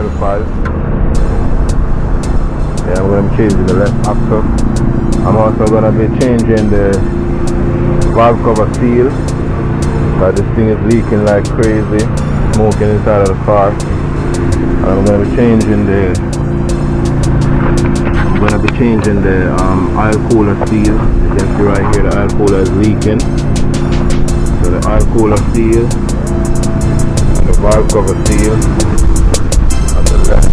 F25. Yeah, I'm going to be changing the left axle. I'm also going to be changing the valve cover seal, because this thing is leaking like crazy, smoking inside of the car. And I'm going to be changing the oil cooler seal. You can see right here the oil cooler is leaking. So the oil cooler seal and the valve cover seal on the left.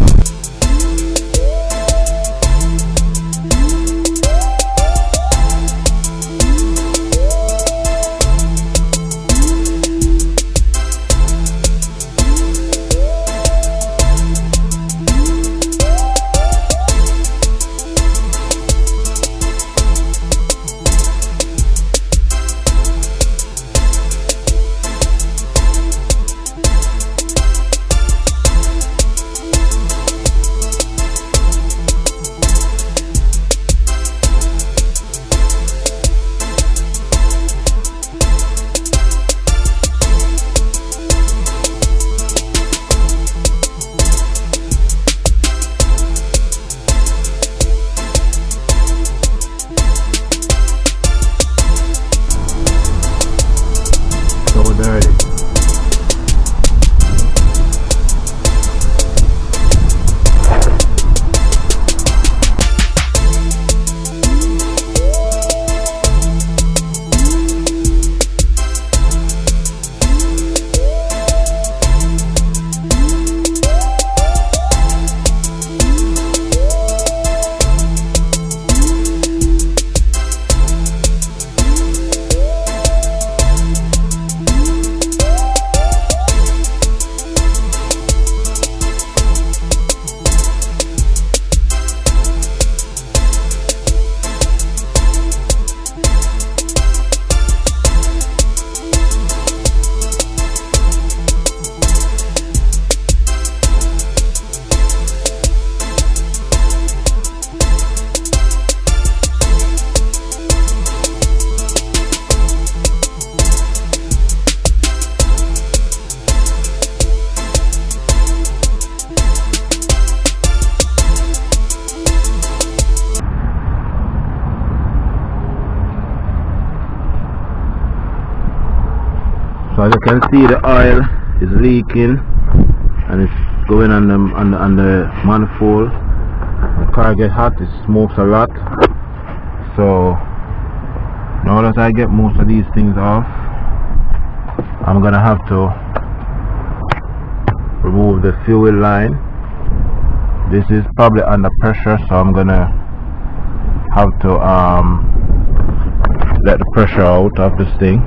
So as you can see, the oil is leaking and it's going on the manifold. The car gets hot, it smokes a lot. So now that I get most of these things off, I'm gonna have to remove the fuel line. This is probably under pressure, so I'm gonna have to let the pressure out of this thing.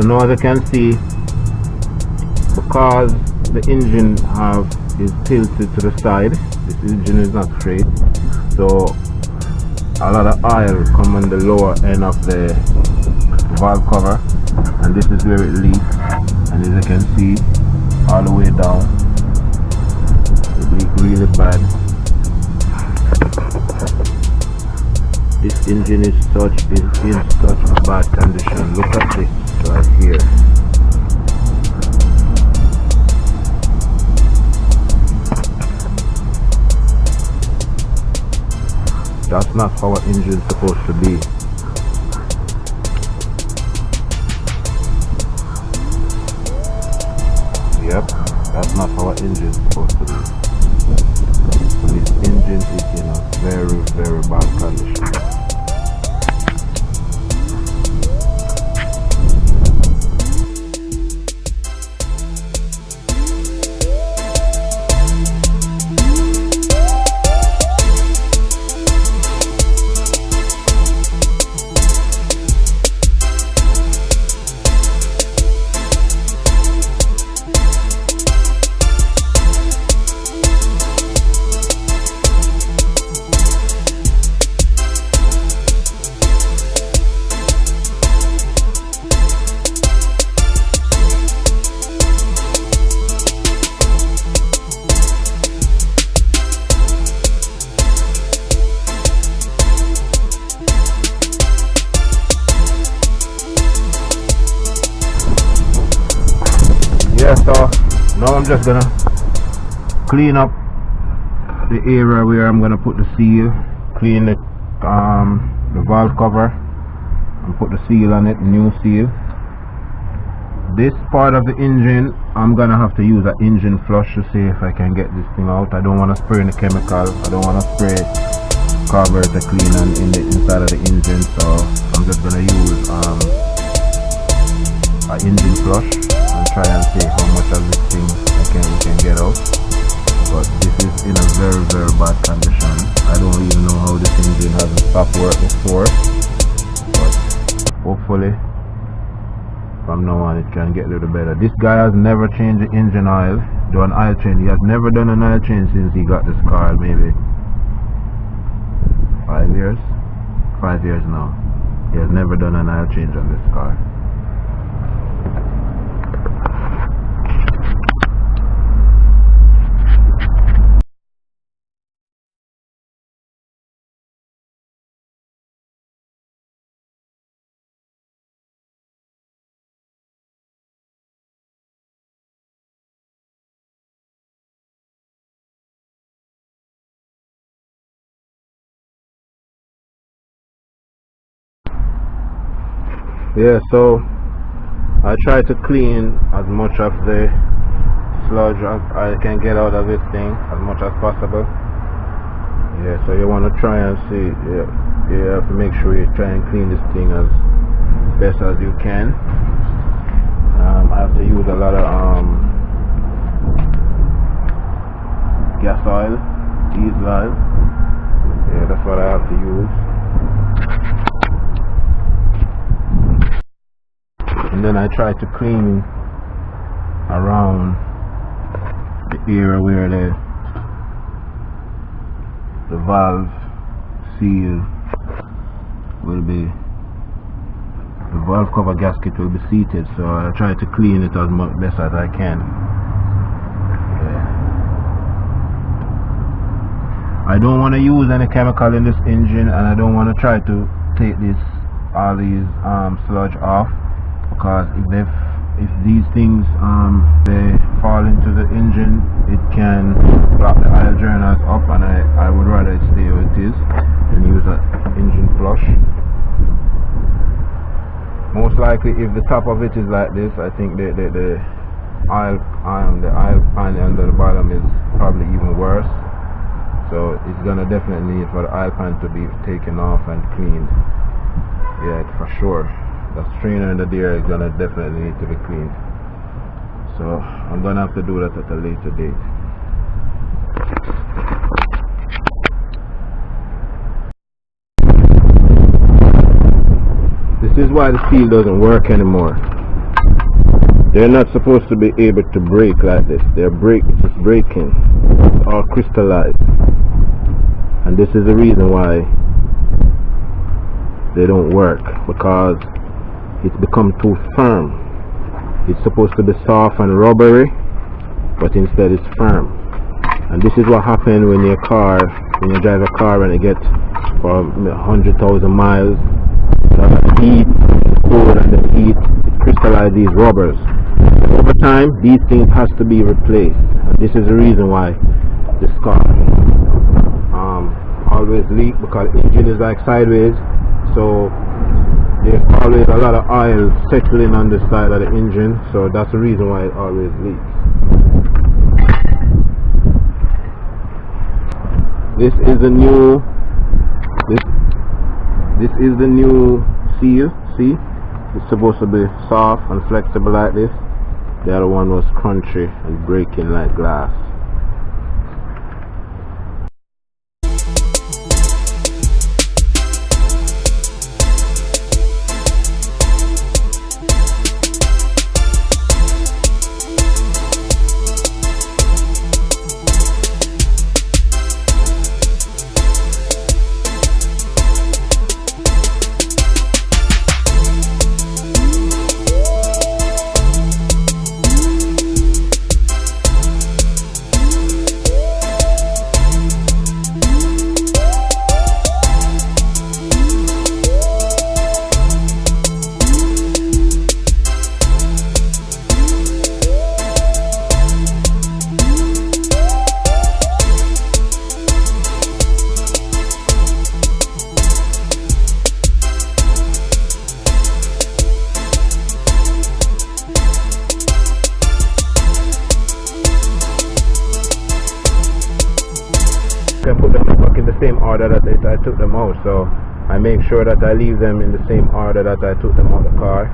now as you can see, because the engine is tilted to the side, this engine is not straight, so a lot of oil come on the lower end of the valve cover, and this is where it leaks. And as you can see, all the way down, it leaks really bad. This engine is in such bad condition. Look at this right here. That's not how an engine is supposed to be. Yep, that's not how an engine is supposed to be. This engine is in a very, very bad condition. Yeah, so now I'm just gonna clean up the area where I'm gonna put the seal, clean the valve cover and put the seal on it, new seal. This part of the engine, I'm gonna have to use an engine flush to see if I can get this thing out. I don't want to spray any chemical, I don't want to spray carburetor cleaner in the inside of the engine, so I'm just gonna use an engine flush and try and see how much of this thing we can get out. But this is in a very, very bad condition. I don't even know how this engine hasn't stopped work before, but hopefully from now on it can get a little better. This guy has never changed the engine oil, done oil change. He has never done an oil change since he got this car, maybe 5 years? 5 years now. He has never done an oil change on this car. Yeah, so I try to clean as much of the sludge as I can get out of this thing as much as possible. Yeah, so you want to try and see, you have to make sure you try and clean this thing as best as you can. I have to use a lot of gas oil, diesel oil. Yeah, that's what I have to use. And then I try to clean around the area where the valve seal will be, the valve cover gasket will be seated, so I try to clean it as much best as I can. Yeah. I don't want to use any chemical in this engine, and I don't want to try to take all these sludge off, because if these things they fall into the engine, it can block the oil journals up, and I would rather it stay where it is and use an engine flush. Most likely, if the top of it is like this, I think the oil pan under the bottom is probably even worse. So it's gonna definitely need for the oil pan to be taken off and cleaned. Yeah, for sure. The strainer in the there is gonna definitely need to be cleaned. So I'm gonna have to do that at a later date. This is why the seal doesn't work anymore. They're not supposed to be able to break like this. They're breaking. It's all crystallized. And this is the reason why they don't work, because it's become too firm. It's supposed to be soft and rubbery, but instead it's firm. And this is what happens when you drive a car and it gets for 100,000 miles. Heat, cold, and then heat, it crystallizes these rubbers. Over time, these things has to be replaced, and this is the reason why this car always leak, because the engine is like sideways, so there's always a lot of oil settling on the side of the engine, so that's the reason why it always leaks. This is the new seal. See, it's supposed to be soft and flexible like this. The other one was crunchy and breaking like glass. Can put them back in the same order that I took them out, so I make sure that I leave them in the same order that I took them out of the car.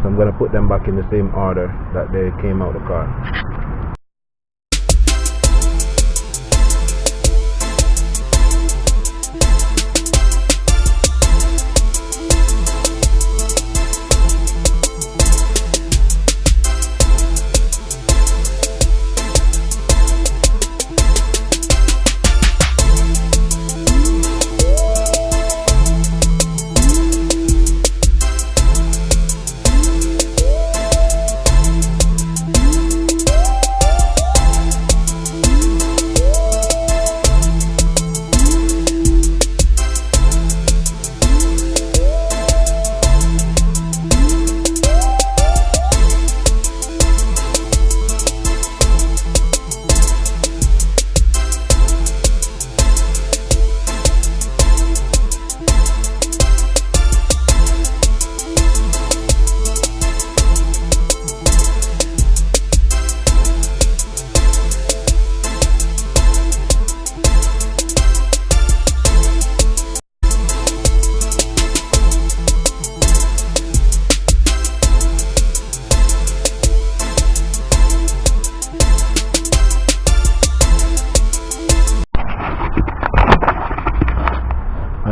So I'm going to put them back in the same order that they came out of the car.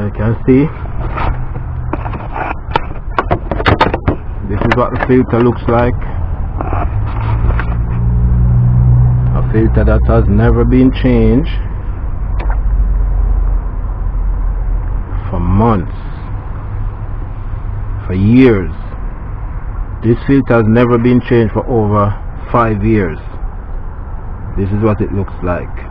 You can see this is what the filter looks like. A filter that has never been changed for months, for years. This filter has never been changed for over 5 years. This is what it looks like.